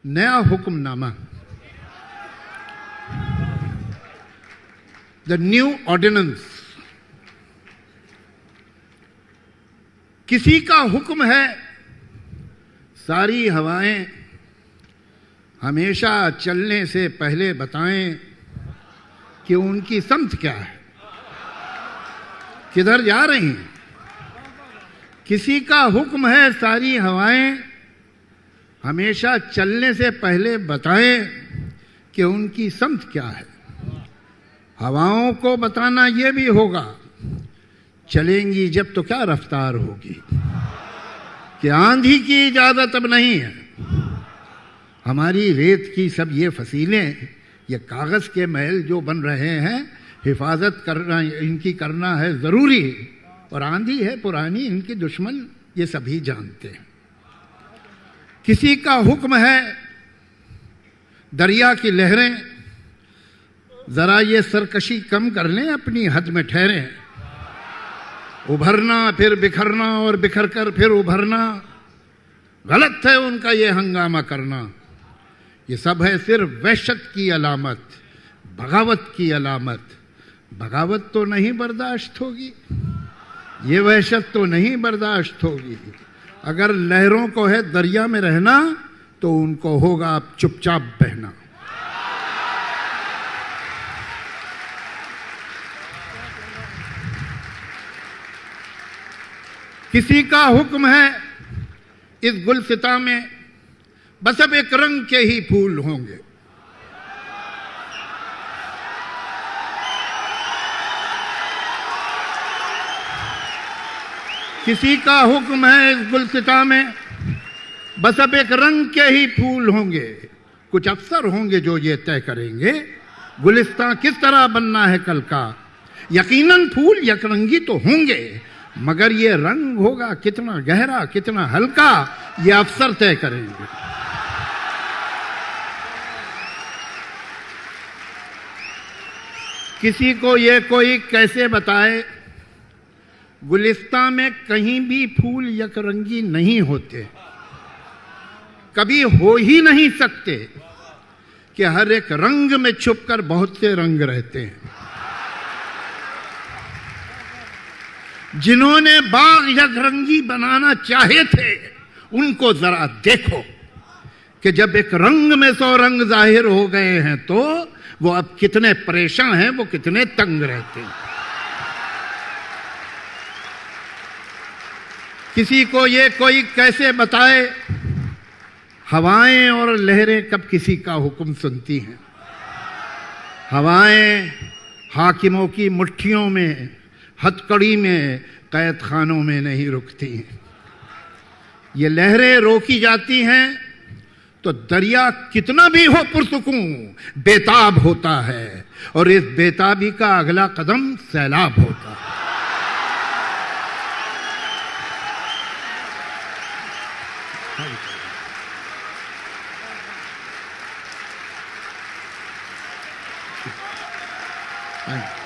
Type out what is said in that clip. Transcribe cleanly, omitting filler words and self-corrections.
नया hukamnama, the new ordinance. किसी का हुक्म है सारी हवाएं हमेशा चलने से पहले बताएं कि उनकी समझ क्या है, किधर जा रही हैं। किसी का हुक्म है सारी हवाएं हमेशा चलने से पहले बताएं कि उनकी समझ क्या है। हवाओं को बताना ये भी होगा, चलेंगी जब तो क्या रफ्तार होगी, कि आंधी की इजाजत अब नहीं है। हमारी रेत की सब ये फसीलें, ये कागज के महल जो बन रहे हैं, हिफाजत करना इनकी करना है जरूरी। और आंधी है पुरानी, इनके दुश्मन ये सभी जानते हैं। किसी का हुक्म है दरिया की लहरें जरा ये सरकशी कम कर लें, अपनी हद में ठहरें। उभरना फिर बिखरना और बिखर कर फिर उभरना, गलत है उनका ये हंगामा करना। ये सब है सिर्फ वहशत की अलामत, बगावत की अलामत। बगावत तो नहीं बर्दाश्त होगी, ये वहशत तो नहीं बर्दाश्त होगी। अगर लहरों को है दरिया में रहना तो उनको होगा अब चुपचाप बहना। किसी का हुक्म है इस गुलसिता में बस अब एक रंग के ही फूल होंगे। किसी का हुक्म है इस गुलसिता में बस अब एक रंग के ही फूल होंगे। कुछ अफसर होंगे जो ये तय करेंगे गुलिस्तां किस तरह बनना है कल का। यकीनन फूल यकरंगी तो होंगे, मगर ये रंग होगा कितना गहरा कितना हल्का, ये अफसर तय करेंगे। किसी को ये कोई कैसे बताए गुलिस्तां में कहीं भी फूल यकरंगी नहीं होते, कभी हो ही नहीं सकते, कि हर एक रंग में छुपकर बहुत से रंग रहते हैं। जिन्होंने बाग यकरंगी बनाना चाहे थे उनको जरा देखो कि जब एक रंग में 100 रंग जाहिर हो गए हैं तो वो अब कितने परेशान हैं, वो कितने तंग रहते हैं। किसी को ये कोई कैसे बताए हवाएं और लहरें कब किसी का हुक्म सुनती हैं। हवाएं हाकिमों की मुट्ठियों में, हथकड़ी में, कैद खानों में नहीं रुकती हैं। ये लहरें रोकी जाती हैं तो दरिया कितना भी हो पुरसुकून बेताब होता है, और इस बेताबी का अगला कदम सैलाब होता है। Thank you.